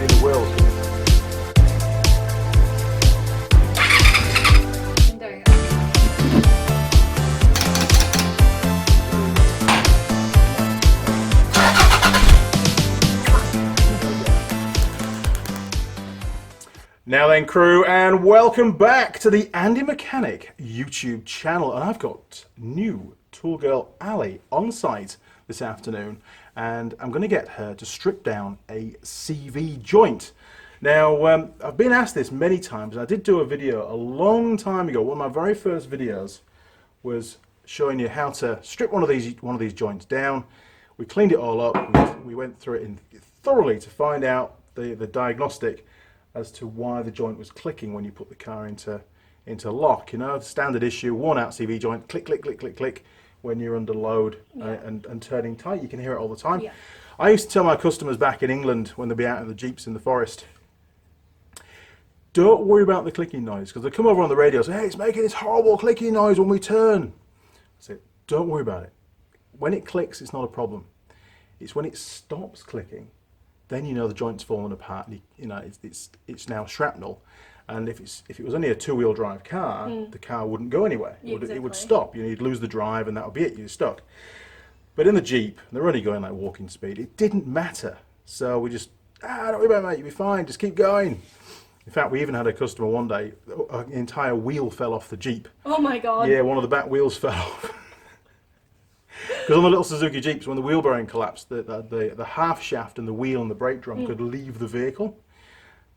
in the world. I'm doing it. Now then, crew, and welcome back to the Andy Mechanic YouTube channel. And I've got new Tool Girl Ali on site this afternoon, and I'm going to get her to strip down a CV joint. Now, I've been asked this many times, and I did do a video a long time ago. One of my very first videos was showing you how to strip one of these joints down. We cleaned it all up. We went through it thoroughly to find out the diagnostic as to why the joint was clicking when you put the car into lock. You know, the standard issue, worn out CV joint, click, click, click, click, click, when you're under load and turning tight. You can hear it all the time. Yeah. I used to tell my customers back in England when they'd be out in the Jeeps in the forest, don't worry about the clicking noise, because they come over on the radio and say, hey, it's making this horrible clicking noise when we turn. I say, don't worry about it. When it clicks, it's not a problem. It's when it stops clicking, then you know the joint's fallen apart. And you know it's now shrapnel, and if it was only a two-wheel drive car, the car wouldn't go anywhere. It would stop. You'd lose the drive, and that would be it. You're stuck. But in the Jeep, they're only going like walking speed. It didn't matter. So we just don't worry about it, mate. You'll be fine. Just keep going. In fact, we even had a customer one day. An entire wheel fell off the Jeep. Oh my God. Yeah, one of the back wheels fell off. Because on the little Suzuki Jeeps, when the wheel bearing collapsed, the half shaft and the wheel and the brake drum could leave the vehicle.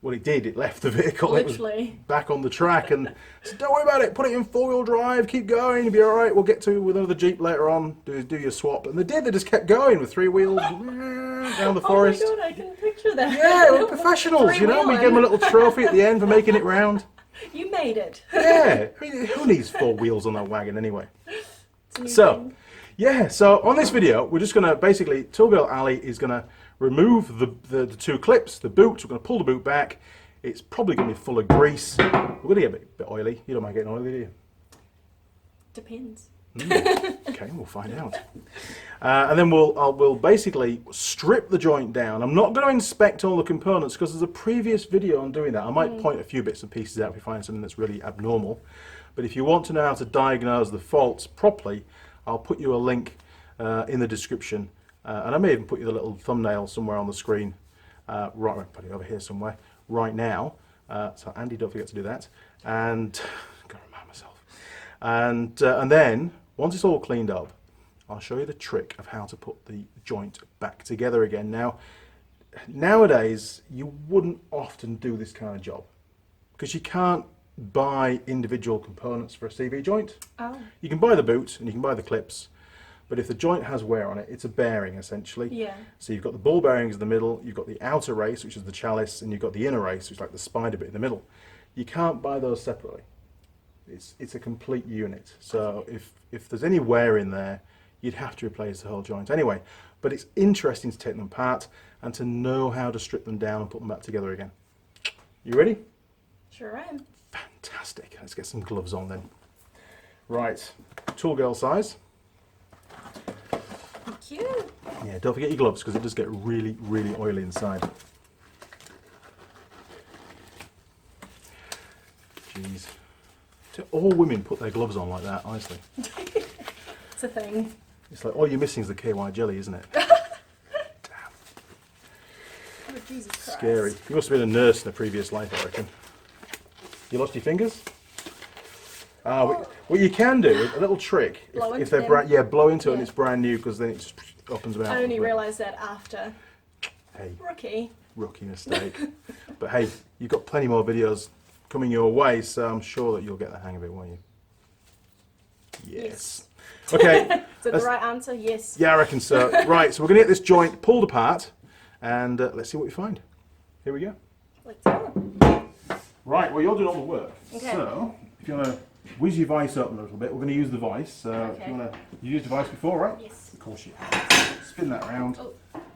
Well, it did. It left the vehicle. Literally. It was back on the track, and I said, don't worry about it. Put it in four-wheel drive. Keep going. You'll be all right. We'll get to with another Jeep later on. Do your swap. And they did. They just kept going with three wheels down the forest. Oh my God, I can picture that. Yeah, we're professionals. You know, we give them a little trophy at the end for making it round. You made it. Yeah. I mean, who needs four wheels on their wagon anyway? So. Yeah, so on this video, we're just going to basically, Tool Girl Ali is going to remove the two clips, the boot. We're going to pull the boot back. It's probably going to be full of grease. We're going to get a bit oily. You don't mind getting oily, do you? Depends. Okay, we'll find out. And then we'll basically strip the joint down. I'm not going to inspect all the components because there's a previous video on doing that. I might point a few bits and pieces out if we find something that's really abnormal. But if you want to know how to diagnose the faults properly, I'll put you a link in the description, and I may even put you the little thumbnail somewhere on the screen, right, put it over here somewhere, right now. So Andy, don't forget to do that, and gotta remind myself. And then once it's all cleaned up, I'll show you the trick of how to put the joint back together again. Now, nowadays you wouldn't often do this kind of job because you can't buy individual components for a CV joint. Oh. You can buy the boot and you can buy the clips, but if the joint has wear on it, it's a bearing essentially. Yeah. So you've got the ball bearings in the middle, you've got the outer race, which is the chalice, and you've got the inner race, which is like the spider bit in the middle. You can't buy those separately. It's a complete unit. So if there's any wear in there, you'd have to replace the whole joint anyway. But it's interesting to take them apart and to know how to strip them down and put them back together again. You ready? Sure am. Fantastic. Let's get some gloves on then. Right, Tool Girl size. Thank you. Yeah, don't forget your gloves because it does get really, really oily inside. Jeez. Do all women put their gloves on like that, honestly? It's a thing. It's like, all you're missing is the KY jelly, isn't it? Damn. Oh, Jesus Christ. Scary. You must have been a nurse in a previous life, I reckon. You lost your fingers? What you can do, a little trick, if they're blow into it and it's brand new, because then it just opens them out. I only realised that after. Hey, rookie mistake. But hey, you've got plenty more videos coming your way, so I'm sure that you'll get the hang of it, won't you? Yes. Okay. Is that the right answer? Yes. Yeah, I reckon so. Right, so we're going to get this joint pulled apart, and let's see what we find. Here we go. Let's go. Right, well, you're doing all the work. Okay. So, if you want to whiz your vice up a little bit, we're going to use the vice. So, okay. if you want to, you used the vice before, right? Yes. Of course you have. Spin that around. Oh,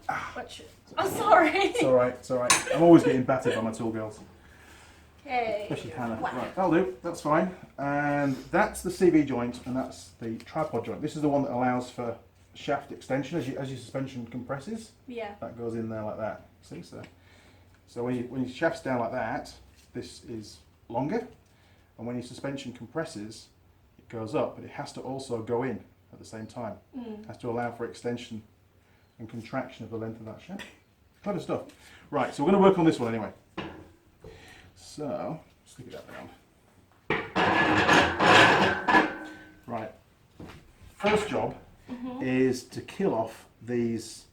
oh, sorry. It's all right, it's all right. I'm always getting battered by my tool girls. Okay. Especially Hannah. Wow. Right, that'll do. That's fine. And that's the CV joint, and that's the tripod joint. This is the one that allows for shaft extension as your suspension compresses. Yeah. That goes in there like that. See, so So when your shaft's down like that, this is longer, and when your suspension compresses, it goes up, but it has to also go in at the same time. It has to allow for extension and contraction of the length of that shaft. Clever stuff. Right, so we're going to work on this one anyway. So, stick it that down. Right, first job is to kill off these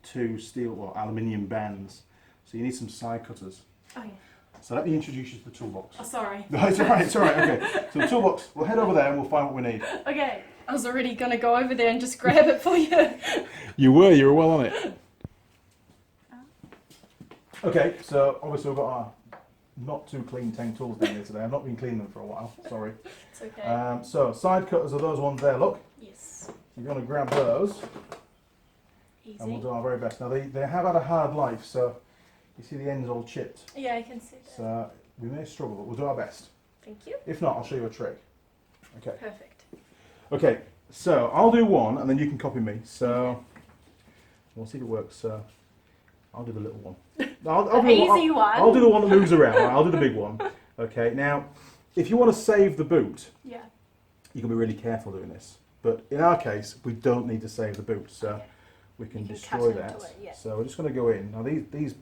two steel or aluminium bands. So you need some side cutters. Oh yeah. So let me introduce you to the toolbox. Oh sorry. No, it's alright, it's alright, okay. So the toolbox, we'll head over there and we'll find what we need. Okay. I was already gonna go over there and just grab it for you. You were well on it. Okay, so obviously we've got our not too clean tank tools down here today. I've not been cleaning them for a while, sorry. It's okay. So side cutters are those ones there, look. Yes. You're going to grab those Easy. and we'll do our very best. Now they have had a hard life, so you see the ends all chipped. Yeah, I can see that. So we may struggle, but we'll do our best. Thank you. If not, I'll show you a trick. Okay. Perfect. Okay, so I'll do one and then you can copy me. So we'll see if it works. So I'll do the little one. I'll The easy one. I'll do the one that moves around. Right? I'll do the big one. Okay, now if you want to save the boot, Yeah. you can be really careful doing this. But in our case, we don't need to save the boot, so we can You can destroy cut into that. it, yeah. So we're just going to go in. Now these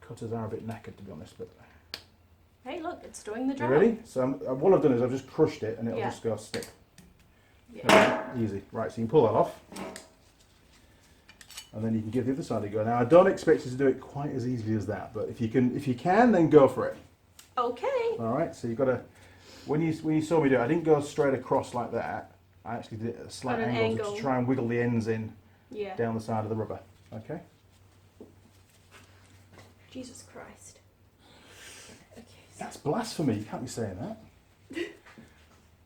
cutters are a bit knackered, to be honest. But Hey, look, it's doing the you job. ready? So what I've done is I've just crushed it, and it'll Yeah. just go stick. Yeah. Easy. Right, so you can pull that off. And then you can give the other side a go. Now I don't expect you to do it quite as easily as that, but if you can, then go for it. Okay. All right. So you've got to. When you saw me do it, I didn't go straight across like that. I actually did it at a slight At an angle angle. to try and wiggle the ends in Yeah. down the side of the rubber. Okay. Jesus Christ. Okay. That's blasphemy. You can't be saying that.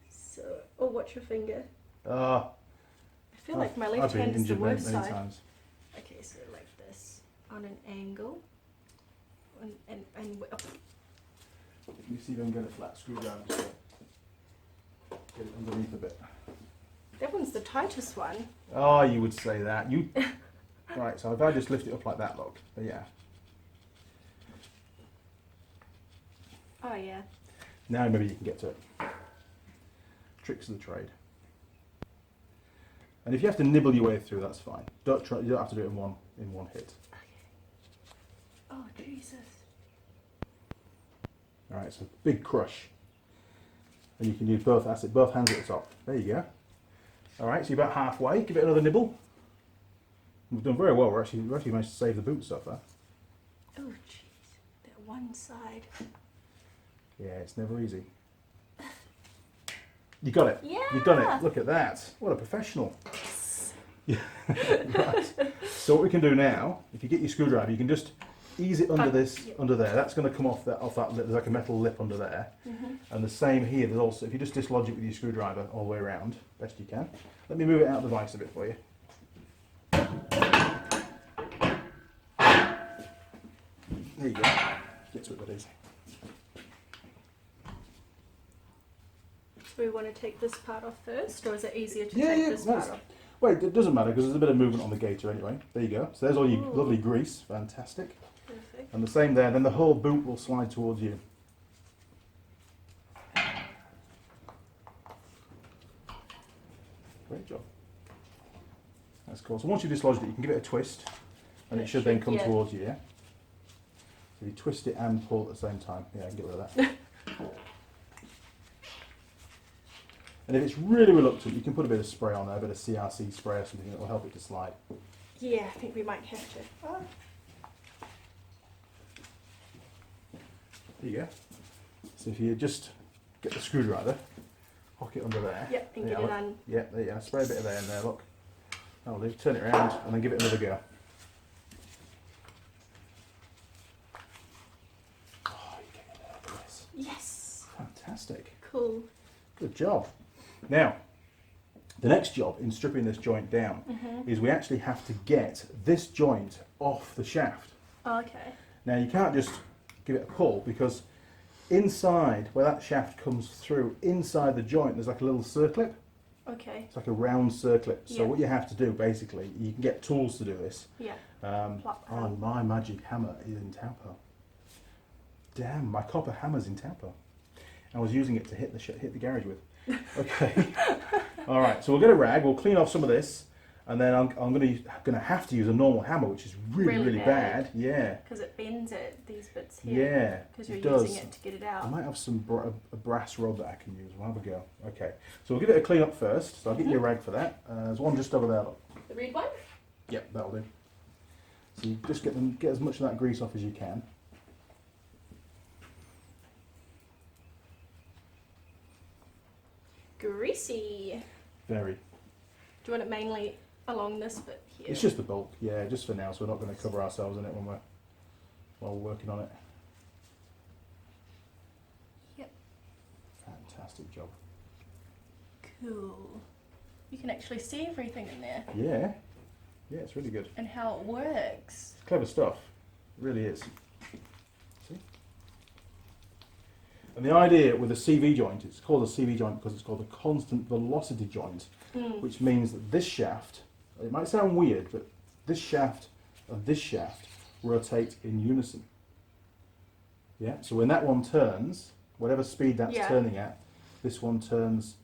So, oh, watch your finger. Uh, I feel like my left I've been hand is the injured many, worst many side. times. Okay, so like this, on an angle, and oh, Let me see if I can get a flat screwdriver. So get it underneath a bit. that one's the tightest one. Oh, you would say that. You. Right. So if I just lift it up like that, look. There you are. Oh yeah. Now maybe you can get to it. Tricks of the trade. And if you have to nibble your way through, that's fine. Don't try. You don't have to do it in one hit. Oh Jesus. All right. So big crush. And you can use both hands at the top. There you go. All right. So you're about halfway. Give it another nibble. We've done very well. We've actually managed to save the boot so far. Oh jeez. That one side. Yeah, it's never easy. You got it. Yeah. You've done it. Look at that. What a professional. Yeah. Right. So what we can do now, if you get your screwdriver, you can just ease it under this, yeah. under there. That's going to come off that lip. There's like a metal lip under there. And the same here. There's also, if you just dislodge it with your screwdriver all the way around, best you can. Let me move it out of the vise a bit for you. There you go. Get to it with easy. So we want to take this part off first, or is it easier to Yeah, take yeah, this nice. part off? Well, it doesn't matter because there's a bit of movement on the gaiter anyway. There you go. So there's all your Ooh. lovely grease. Fantastic. Perfect. And the same there. Then the whole boot will slide towards you. Great job. That's cool. So once you've dislodged it, you can give it a twist, and it should then come yeah. towards you. Yeah. So you twist it and pull at the same time. Yeah, I can get rid of that. And if it's really reluctant, you can put a bit of spray on there, a bit of CRC spray or something that will help it to slide. Yeah, I think we might have to. Oh. There you go. So if you just get the screwdriver, hook it under there. Yep, and There get you it are, on. look. Yeah, there you are. Spray a bit of there in there, look. That'll do. Turn it around and then give it another go. Oh, you're getting there. Look at this. Yes. Fantastic. Cool. Good job. Now, the next job in stripping this joint down is we actually have to get this joint off the shaft. Okay. Now you can't just give it a pull because inside where that shaft comes through, inside the joint, there's like a little circlip. Okay. It's like a round circlip. So Yeah. what you have to do basically, you can get tools to do this. Yeah. Oh, Plop my magic hammer is in Taupo. Damn, my copper hammer's in Tampa. I was using it to hit the garage with. Okay. All right, so we'll get a rag, we'll clean off some of this, and then I'm gonna have to use a normal hammer, which is really bad. Yeah. Because it bends at these bits here. Yeah. Because you're using it to get it out. I might have some a brass rod that I can use. We'll have a go. Okay. So we'll give it a clean up first. So I'll get you a rag for that. There's one just over there. Look. The red one? Yep, that'll do. So you just get as much of that grease off as you can. Greasy. Very. Do you want it mainly along this bit here? It's just the bulk, yeah, just for now. So we're not going to cover ourselves in it while we're working on it. Yep. Fantastic job. Cool. You can actually see everything in there. Yeah. Yeah, it's really good. And how it works. It's clever stuff. It really is. See? And the idea with a CV joint, it's called a CV joint because it's called a constant velocity joint, which means that this shaft, it might sound weird, but this shaft and this shaft rotate in unison. Yeah, so when that one turns, whatever speed that's turning at, this one turns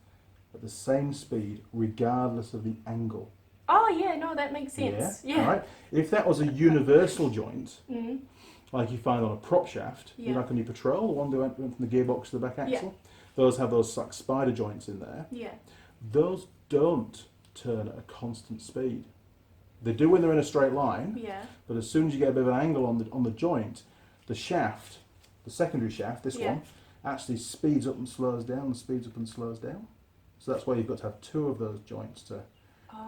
at the same speed regardless of the angle. Oh yeah, no, that makes sense. Yeah. All right. If that was a universal joint, like you find on a prop shaft, you know, like on your Patrol, the one that went from the gearbox to the back axle, those have those like spider joints in there. Yeah. Those don't turn at a constant speed. They do when they're in a straight line. Yeah. But as soon as you get a bit of an angle on the joint, the shaft, the secondary shaft, this one, actually speeds up and slows down, and speeds up and slows down. So that's why you've got to have two of those joints to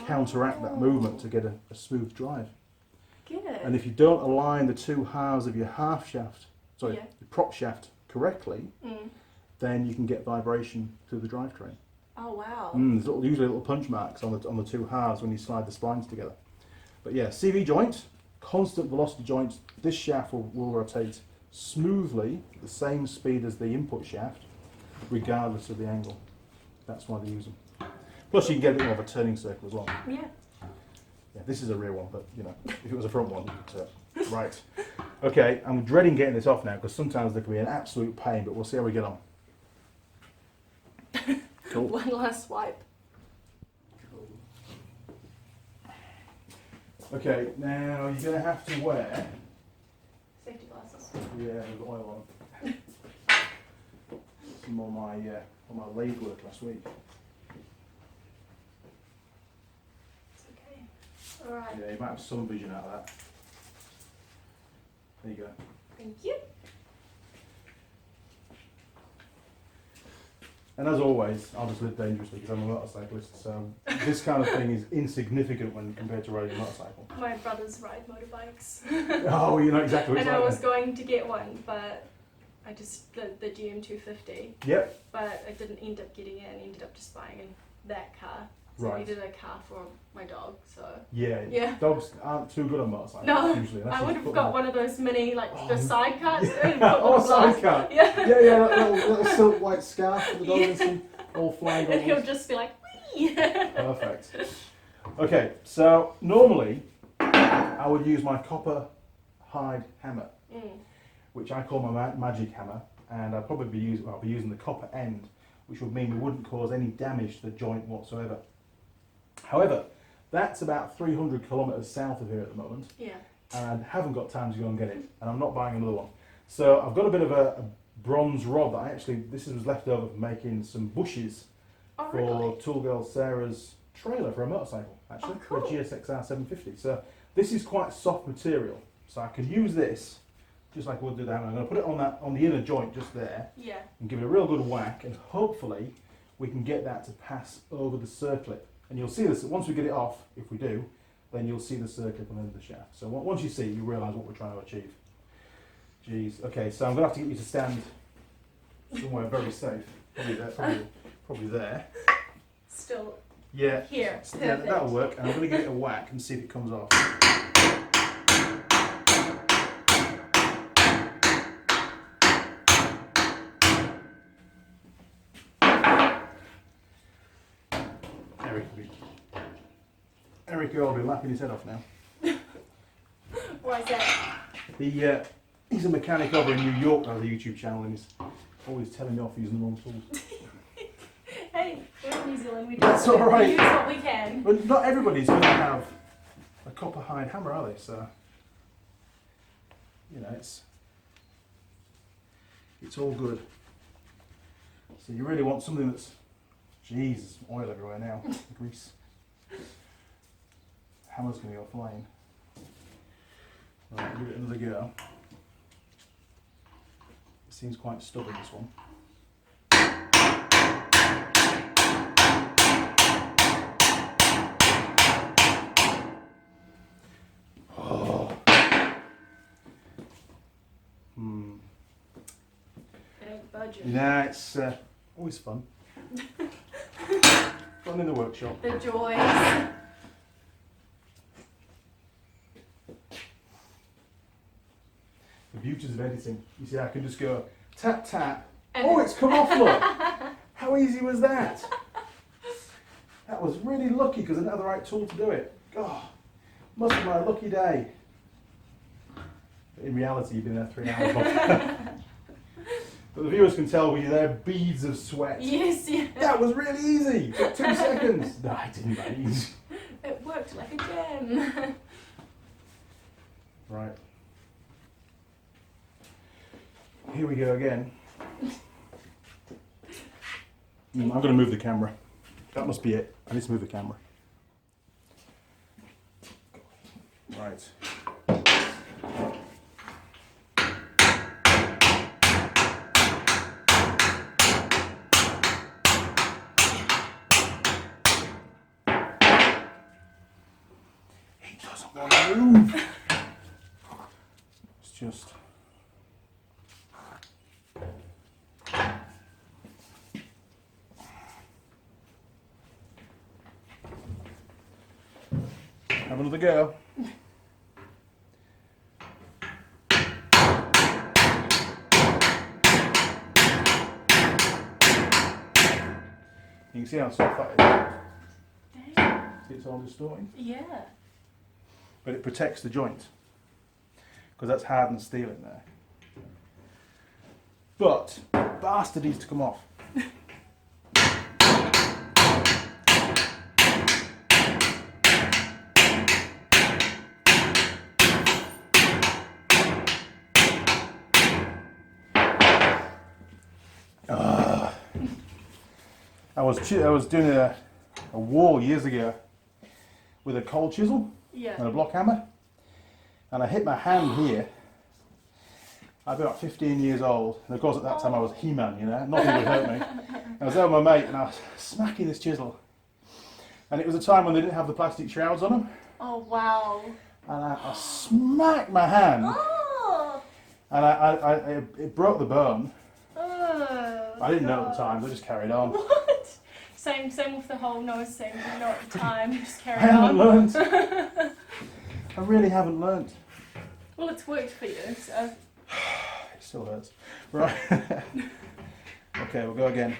counteract that movement to get a smooth drive. Get it. And if you don't align the two halves of your half shaft, your prop shaft correctly, then you can get vibration through the drivetrain. Oh wow. There's usually little punch marks on the two halves when you slide the splines together. But yeah, CV joint, constant velocity joint. This shaft will rotate smoothly at the same speed as the input shaft, regardless of the angle. That's why they use them. Plus, you can get a bit more of a turning circle as well. Yeah. Yeah, this is a rear one, but you know, if it was a front one, you could turn. Right. Okay, I'm dreading getting this off now because sometimes they can be an absolute pain, but we'll see how we get on. Cool. One last swipe. Okay, now you're going to have to wear... Safety glasses. Yeah, with oil on. Some on my lathe work last week. It's okay. Alright. Yeah, you might have some vision out of that. There you go. Thank you. And as always, I'll just live dangerously because I'm a motorcyclist, so this kind of thing is insignificant when compared to riding a motorcycle. My brothers ride motorbikes. Oh, you know exactly what And it's I like. was going to get one, but I just, the GM250. Yep. But I didn't end up getting it and ended up just buying that car. So I Right. needed a car for my dog, so. Yeah. Dogs aren't too good on motorcycles No, usually. I would have got one of those mini, like the side cars. Oh, sidecar. Yeah. Yeah, that little silk white scarf for the dog and some all flying And he'll goggles. just be like, wee! Perfect. Okay, so normally I would use my copper hide hammer, which I call my magic hammer, and I'll probably be using the copper end, which would mean we wouldn't cause any damage to the joint whatsoever. However, that's about 300 kilometres south of here at the moment, and I haven't got time to go and get it, and I'm not buying another one. So I've got a bit of a bronze rod that this was left over from making some bushes for Tool Girl Sarah's trailer for a motorcycle, actually, for a GSXR 750. So this is quite soft material, so I can use this just like I would do that. I'm going to put it on the inner joint just there, and give it a real good whack, and hopefully we can get that to pass over the circlip. And you'll see this, once we get it off, if we do, then you'll see the circlip on the end of the shaft. So once you see it, you realise what we're trying to achieve. Jeez, okay, so I'm going to have to get you to stand somewhere very safe. Probably there. Still Yeah. here. Yeah, that'll work. And I'm going to give it a whack and see if it comes off. Eric will be lapping his head off now. Why is that? The He's a mechanic over in New York now, the YouTube channel, and he's always telling me off using the wrong tools. Hey, we're in New Zealand. That's all right. We use what we can. But not everybody's going to have a copper hide hammer, are they? So, you know, it's all good. So you really want something that's, Jesus, oil everywhere now, grease. Hammer's going to go flying. Right, give it another go. It seems quite stubborn, this one. Oh. It ain't budget. Yeah, it's always fun. Fun in the workshop. The joys. The beauties of editing. You see, I can just go tap tap. And oh, it's come off, look! How easy was that? That was really lucky because I didn't have the right tool to do it. God, must have been my lucky day. But in reality, you've been there 3 hours. But the viewers can tell you're there, beads of sweat. Yes, yeah. That was really easy. Took 2 seconds. No, I didn't, mate. It worked like a gem. Right. Here we go again. I'm going to move the camera. That must be it. I need to move the camera. Right. He doesn't want to move. It's just... Have another go. You can see how soft that is. Dang. See, it's all distorting. Yeah. But it protects the joint because that's hardened steel in there. But bastard needs to come off. I was doing a wall years ago with a cold chisel Yeah. and a block hammer, and I hit my hand here. I'd be about 15 years old, and of course at that time I was He-Man, you know, nothing would hurt me. I was there with my mate, and I was smacking this chisel, and it was a time when they didn't have the plastic shrouds on them, Oh, wow. and I smacked my hand, Oh. and it broke the bone. Oh. I didn't know at the time, so I just carried on. What? Same with the whole nose thing. You know at the time, just I carry haven't on. learnt. I really haven't learnt. Well, it's worked for you, so. It still hurts. Right. Okay, we'll go again.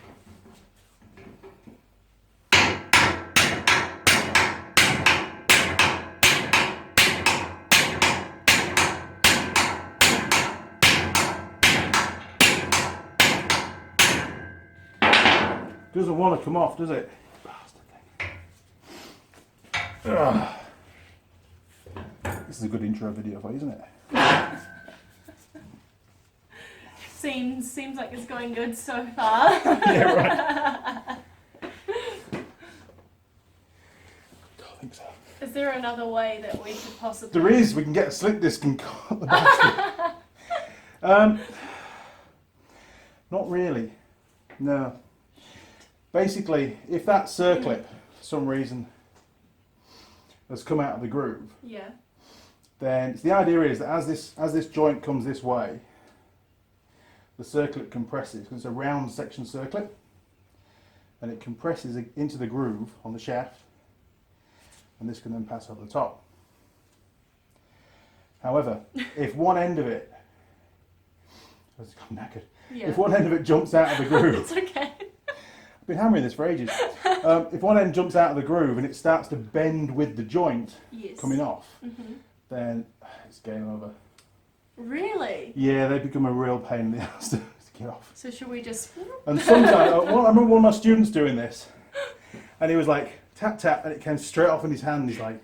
Doesn't want to come off, does it? Bastard thing. Ugh. This is a good intro video for you, isn't it? Seems like it's going good so far. Yeah, right. Don't think so. Is there another way that we could possibly... There is. We can get a slip disc and cut the basket. Not really. No. Basically, if that circlip, for some reason, has come out of the groove, Yeah. then the idea is that as this joint comes this way, the circlip compresses, because it's a round section circlip, and it compresses into the groove on the shaft, and this can then pass over the top. However, if one end of it, it's gone knackered. Yeah. If one end of it jumps out of the groove, It's okay. I've been hammering this for ages. If one end jumps out of the groove and it starts to bend with the joint Yes. coming off, Mm-hmm. then it's game over. Really? Yeah, they become a real pain in the ass to get off. So should we just... And sometimes, I remember one of my students doing this, and he was like, tap, tap, and it came straight off in his hand. He's like,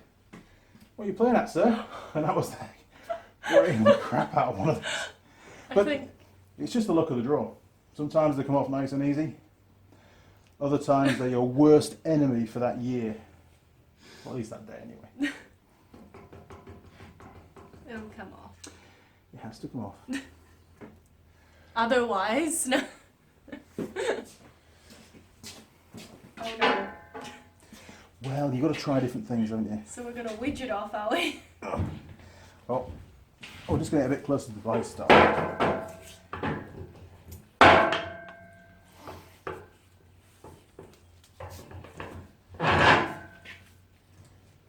what are you playing at, sir? And that was like, worrying the crap out of one of those. But I think... it's just the luck of the draw. Sometimes they come off nice and easy. Other times they're your worst enemy for that year. Well, at least that day anyway. It'll come off. It has to come off. Otherwise, no. Oh no. Well, you've got to try different things, haven't you? So we're going to wedge it off, are we? Oh, we're just going to get a bit closer to the device stuff.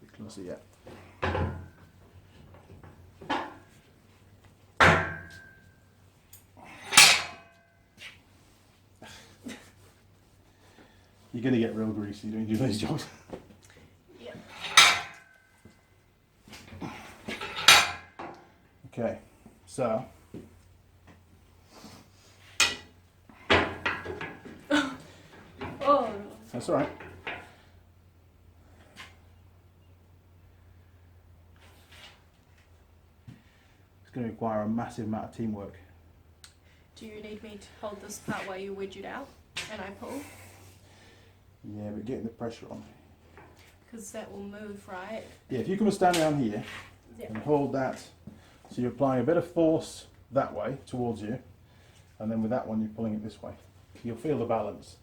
Bit closer yet. You're going to get real greasy doing these jobs. Yep. Okay, so. Oh. That's all right. It's going to require a massive amount of teamwork. Do you need me to hold this part while you wedge it out and I pull? Yeah, but getting the pressure on. Because that will move, right? Yeah, if you come and stand down here Yep. and hold that, so you're applying a bit of force that way towards you, and then with that one you're pulling it this way. You'll feel the balance.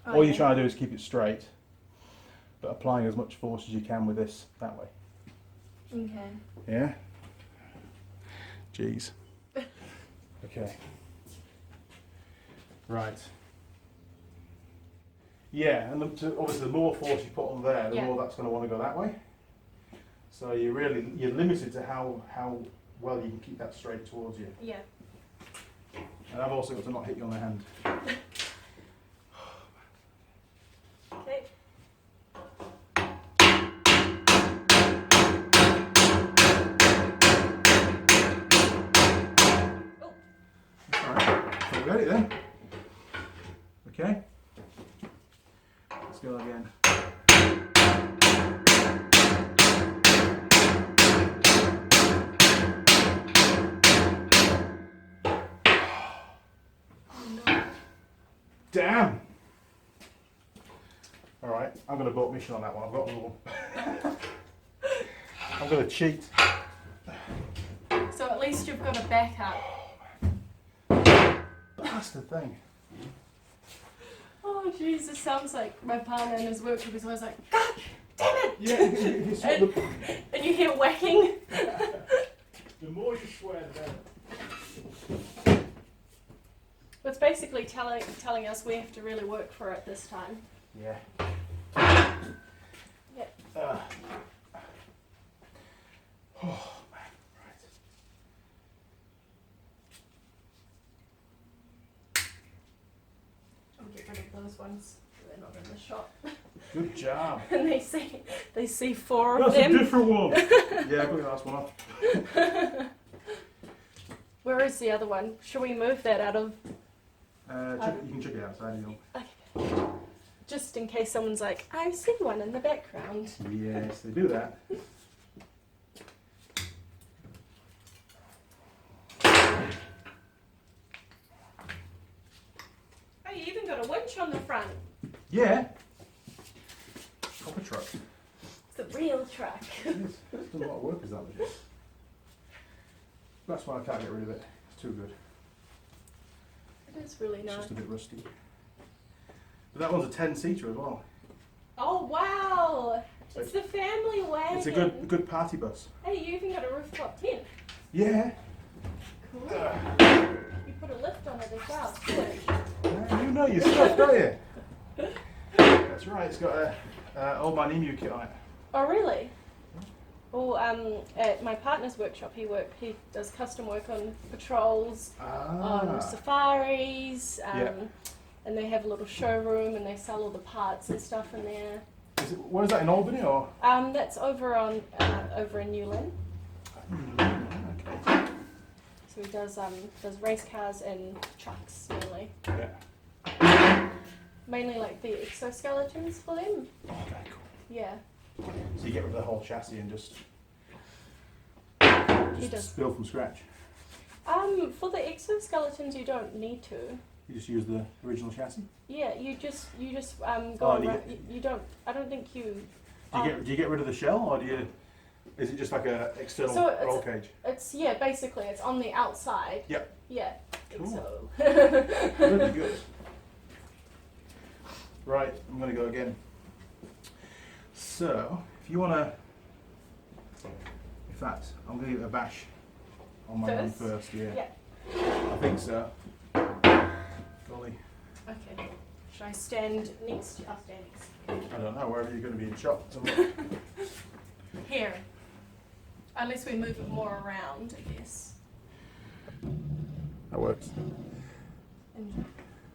All you're trying to do is keep it straight, but applying as much force as you can with this that way. Okay. Yeah? Jeez. Okay. Right. Yeah, and obviously the more force you put on there, the more that's going to want to go that way. So you're limited to how well you can keep that straight towards you. Yeah. And I've also got to not hit you on the hand. Okay. That's alright. So we got it then. Okay. Let's go again. Damn! Alright, I'm going to boat mission on that one. I've got another one. I'm going to cheat. So at least you've got a backup. Bastard thing. Oh jeez, this sounds like my partner in his workshop is always like, God damn it! Yeah, And you hear whacking. the more you swear, the better. It's basically telling us we have to really work for it this time. Yeah. Yep. Oh, man. Right. I'll get rid of those ones. They're not in the shot. Good job. And they see four of That's them. a different one. Yeah, I got the last one off. Where is the other one? Should we move that out of... You can check it outside. Okay. Just in case someone's like, I see one in the background. Yes, they do that. Oh, you even got a winch on the front. Yeah. Proper truck. It's a real truck. It is. It's done a lot of work as that machine. That's why I can't get rid of it. It's too good. It is really It's nice. just a bit rusty. But that one's a 10-seater as well. Oh wow! It's the family wagon. It's a good party bus. Hey, you even got a rooftop tent. Yeah. Cool. You put a lift on it as well. You know your stuff, don't you? That's right. It's got a Old Man Emu kit on it. Oh really? Well, at my partner's workshop, he does custom work on patrols, on safaris, and they have a little showroom, and they sell all the parts and stuff in there. Where is that, in Albany or? That's over in Newland. Okay. So he does race cars and trucks mainly. Yeah. Mainly like the exoskeletons for them. Oh, very cool. Yeah. So you get rid of the whole chassis and just build from scratch. For the exoskeletons, you don't need to. You just use the original chassis. Yeah, you just go Oh, around. You don't. I don't think you. Do you get rid of the shell, or do you? Is it just like a external roll cage? It's basically it's on the outside. Yep. Yeah. Cool. So. Really good. Right, I'm going to go again. So, if you want to, in fact, I'm going to give it a bash on my own first. Yeah. I think so. Golly. Okay. Should I stand next? I'll stand next. I don't know, wherever you're going to be in the shop. Here. Unless we move it more around, I guess. That works.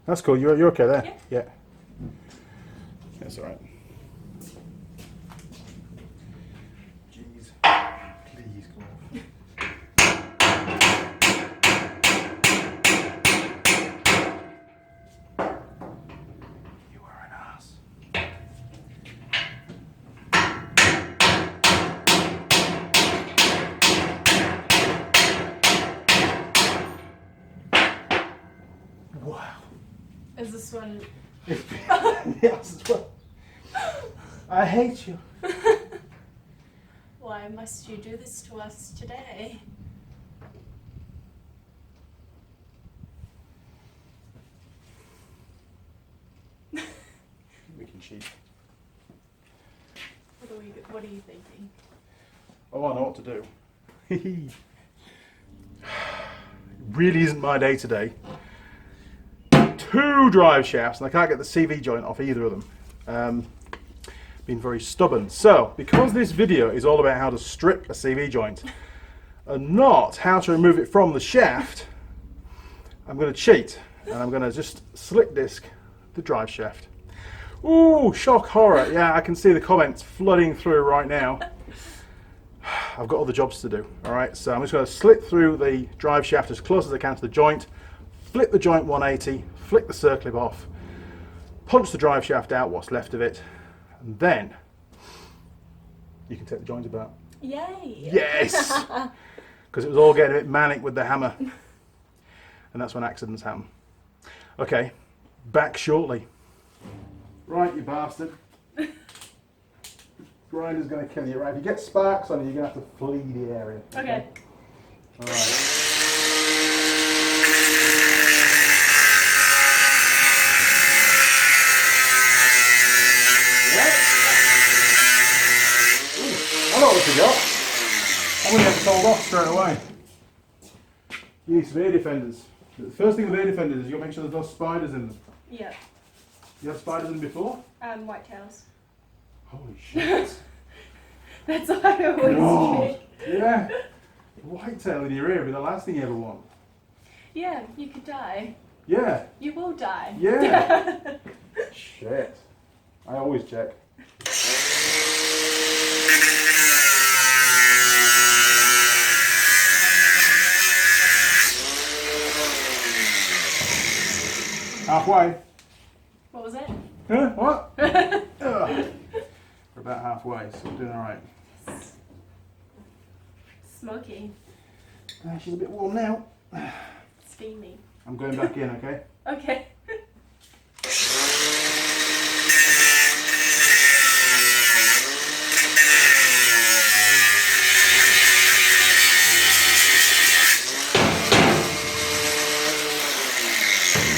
That's cool. You're okay there? Yeah. That's all right. Jeez. Please go off. You are an ass. Wow. Is this one? Yes. I hate you. Why must you do this to us today? We can cheat. What are you thinking? Oh, I know what to do. It really isn't my day today. 2 drive shafts, and I can't get the CV joint off either of them. Been very stubborn. So, because this video is all about how to strip a CV joint and not how to remove it from the shaft, I'm going to cheat and I'm going to just slick disc the drive shaft. Ooh, shock horror. Yeah, I can see the comments flooding through right now. I've got other jobs to do. All right, so I'm just going to slit through the drive shaft as close as I can to the joint, flip the joint 180, flick the circlip off, punch the drive shaft out, what's left of it, and then you can take the joint apart. Yay! Yes! Because it was all getting a bit manic with the hammer. And that's when accidents happen. Okay, back shortly. Right, you bastard. Grinder's going to kill you, right? If you get sparks on you, you're going to have to flee the area. Okay. All right. I know what we got. I'm going to get it sold off straight away. You need some air defenders. The first thing with air defenders is you'll make sure there's no spiders in them. Yeah. You had spiders in them before? White tails. Holy shit. That's what I always God. Yeah. Whitetail in your ear would be the last thing you ever want. Yeah, you could die. Yeah. You will die. Yeah. Shit. I always check. Halfway. What was it? Huh? What? We're about halfway, so we're doing alright. Smoky. She's a bit warm now. Steamy. I'm going back in, okay? Okay.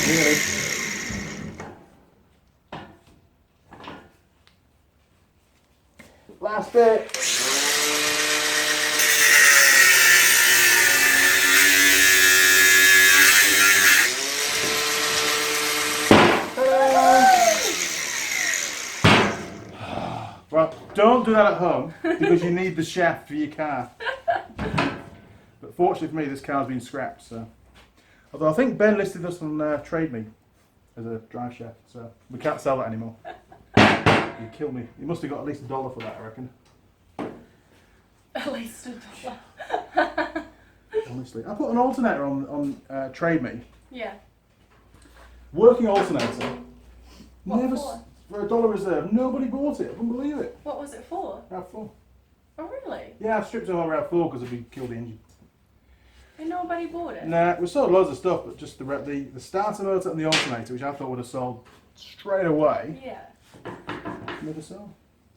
Really? Last bit. Well, don't do that at home because you need the shaft for your car. But fortunately for me, this car's been scrapped. So, although I think Ben listed us on Trade Me as a drive shaft, so we can't sell that anymore. He'd kill me. He must have got at least $1 for that, I reckon. At least $1. Honestly, I put an alternator on Trade Me. Yeah. Working alternator. What Never for? for $1 reserve. Nobody bought it. I couldn't believe it. What was it for? Rav4. Oh, really? Yeah, I stripped it on Rav4 because it'd killed the engine. And nobody bought it? Nah, we sold loads of stuff, but just the starter motor and the alternator, which I thought would have sold straight away, Yeah. never sold.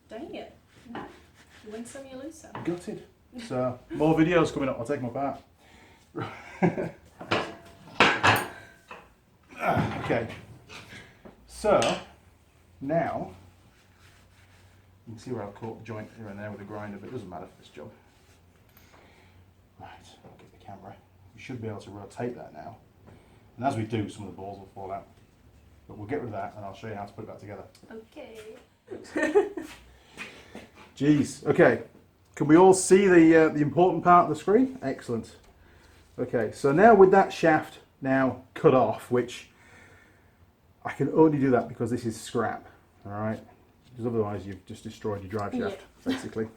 Dang it. You win some, you lose some. Gutted. So, more videos coming up. I'll take them apart. Okay. So, now, you can see where I've caught the joint here and there with the grinder, but it doesn't matter for this job. Right, I'll get the camera. We should be able to rotate that now. And as we do, some of the balls will fall out. But we'll get rid of that and I'll show you how to put it back together. Okay. Jeez, okay. Can we all see the important part of the screen? Excellent. Okay, so now with that shaft now cut off, which I can only do that because this is scrap, all right? Because otherwise you've just destroyed your drive shaft, basically.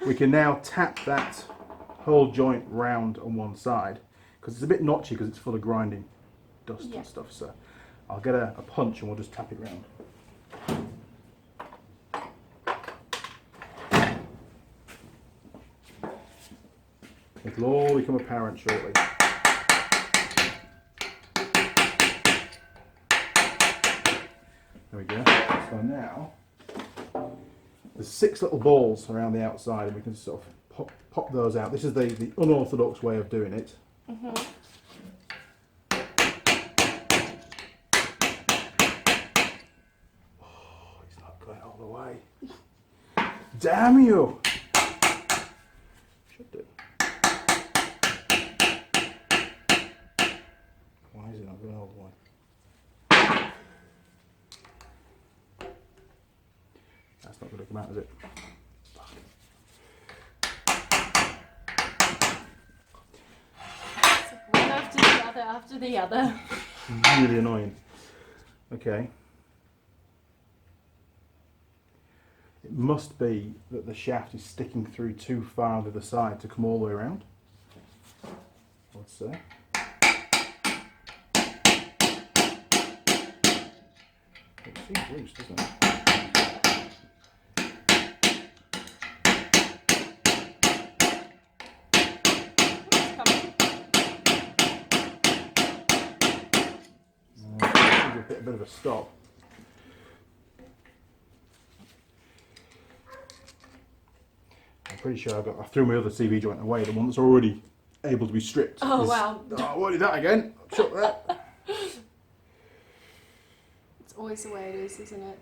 We can now tap that whole joint round on one side because it's a bit notchy because it's full of grinding dust and stuff. So I'll get a punch and we'll just tap it round. It'll all become apparent shortly. There we go. So now, there's 6 little balls around the outside and we can sort of pop those out. This is the unorthodox way of doing it. Mm-hmm. Oh, he's not going all the way. Damn you! Should do. Why is it not going all the way? That's not going to come out, is it? One after the other. Really annoying. Okay. It must be that the shaft is sticking through too far to the side to come all the way around. Let's see. It seems loose, doesn't it? A bit of a stop. I'm pretty sure I threw my other CV joint away, the one that's already able to be stripped. Oh wow. Oh, what did that again? Chuck that. It's always the way it is, isn't it?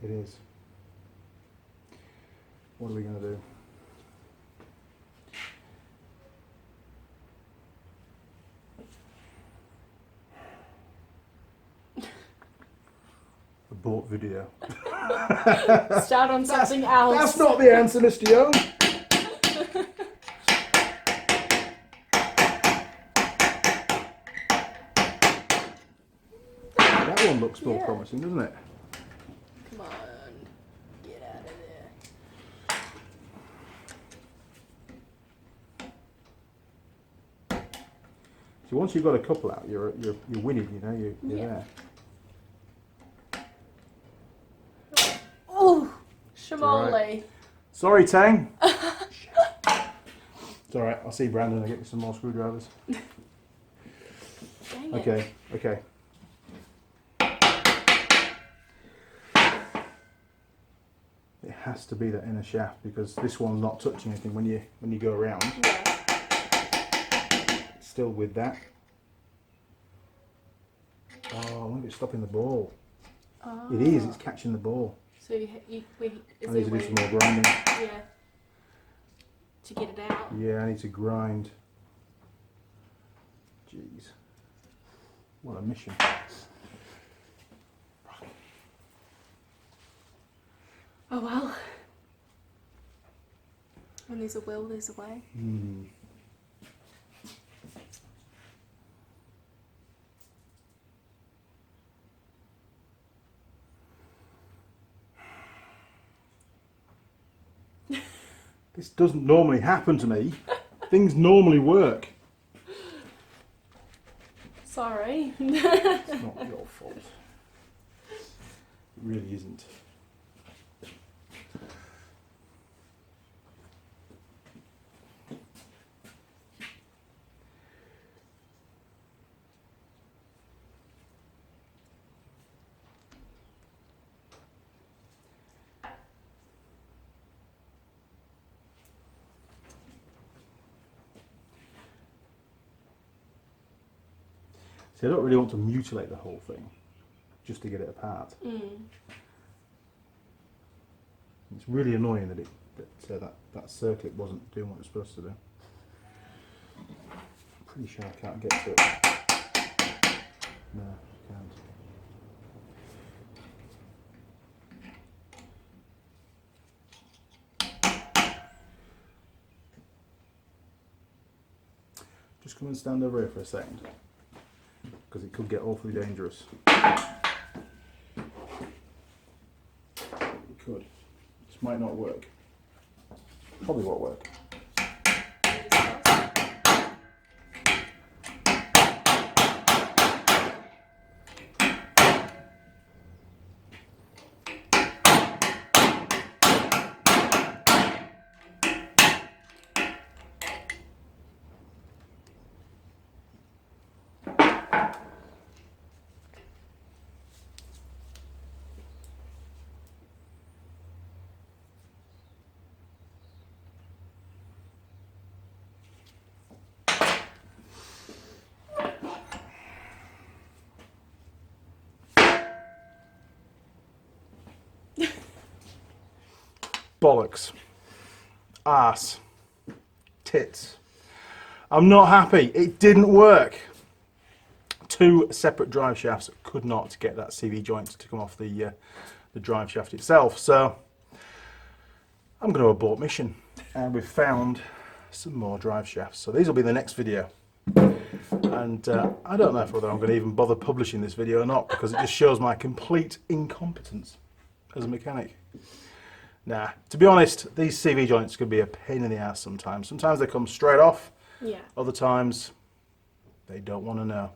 It is. What are we going to do? Abort video. Start on something else. That's not the answer, Mr. Young. That one looks more promising, doesn't it? Come on, get out of there. So once you've got a couple out, you're winning. You know, you're there. Oh, Shamoli. Right. Sorry, Tang. It's all right. I'll see Brandon. I'll get you some more screwdrivers. Dang Okay. Okay. It has to be that inner shaft because this one's not touching anything when you go around. Yeah. It's still with that. Oh, I wonder if it's stopping the ball. Oh. It is. It's catching the ball. So I need to do some more grinding. Yeah. To get it out. Yeah, I need to grind. Jeez. What a mission. Oh well. When there's a will, there's a way. Hmm. This doesn't normally happen to me. Things normally work. Sorry. It's not your fault. It really isn't. See, I don't really want to mutilate the whole thing, just to get it apart. It's really annoying that that circlip wasn't doing what it was supposed to do. I'm pretty sure I can't get to it. No, I can't. Just come and stand over here for a second, because it could get awfully dangerous. It could. This might not work. Probably won't work. Bollocks. Arse. Tits. I'm not happy. It didn't work. 2 separate drive shafts could not get that CV joint to come off the drive shaft itself. So I'm going to abort mission. And we've found some more drive shafts. So these will be the next video. And I don't know whether I'm going to even bother publishing this video or not, because it just shows my complete incompetence as a mechanic. Nah, to be honest, these CV joints can be a pain in the ass sometimes. Sometimes they come straight off. Yeah. Other times, they don't want to know.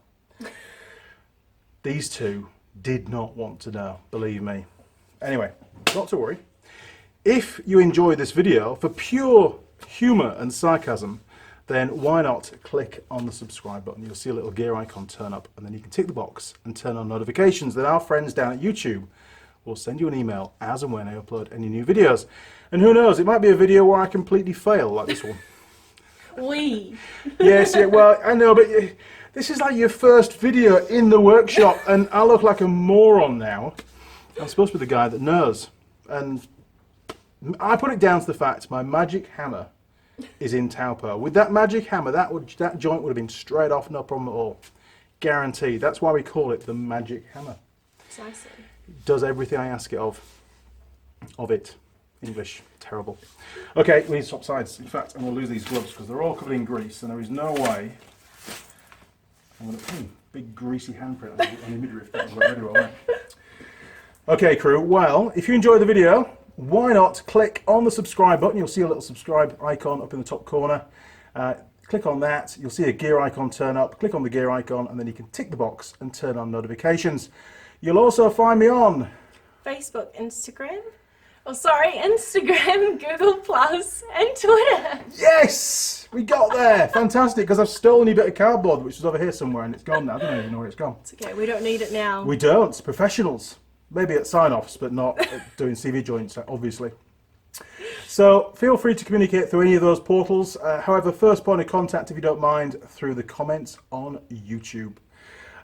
These two did not want to know, believe me. Anyway, not to worry. If you enjoyed this video for pure humour and sarcasm, then why not click on the subscribe button. You'll see a little gear icon turn up, and then you can tick the box and turn on notifications. Then our friends down at YouTube will send you an email as and when I upload any new videos. And who knows, it might be a video where I completely fail, like this one. Yes, yeah, well, I know, but this is like your first video in the workshop, and I look like a moron now. I'm supposed to be the guy that knows. And I put it down to the fact my magic hammer is in Taupo. With that magic hammer, that joint would have been straight off, no problem at all. Guaranteed. That's why we call it the magic hammer. Precisely. It does everything I ask it of it. English, terrible. Okay, we need to swap sides. In fact, I'm going to lose these gloves because they're all covered in grease, and there is no way I'm going to big greasy handprint on the midriff. That was very well. Okay, crew. Well, if you enjoyed the video, why not click on the subscribe button? You'll see a little subscribe icon up in the top corner. Click on that. You'll see a gear icon turn up. Click on the gear icon, and then you can tick the box and turn on notifications. You'll also find me on Facebook, Instagram, Google Plus, and Twitter. Yes! We got there! Fantastic, because I've stolen a bit of cardboard, which is over here somewhere, and it's gone now. I don't even know where it's gone. It's okay, we don't need it now. We don't. Professionals. Maybe at sign-offs, but not at doing CV joints, obviously. So feel free to communicate through any of those portals. However, first point of contact, if you don't mind, through the comments on YouTube.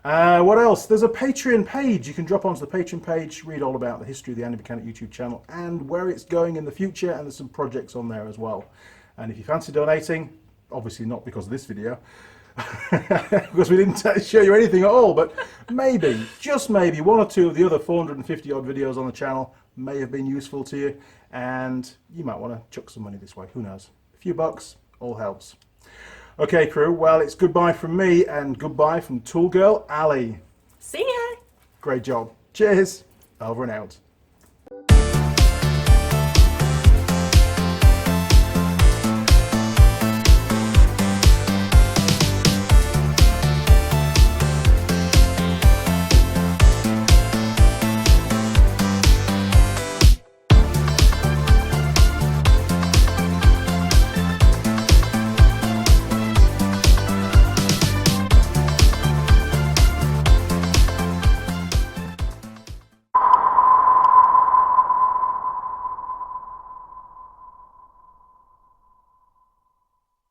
What else? There's a Patreon page. You can drop onto the Patreon page, read all about the history of the Andy Mechanic YouTube channel and where it's going in the future, and there's some projects on there as well. And if you fancy donating, obviously not because of this video, because we didn't show you anything at all, but maybe, just maybe, 1 or 2 of the other 450 odd videos on the channel may have been useful to you, and you might want to chuck some money this way. Who knows? A few bucks, all helps. Okay, crew, well, it's goodbye from me and goodbye from Tool Girl Ali. See ya! Great job. Cheers. Over and out.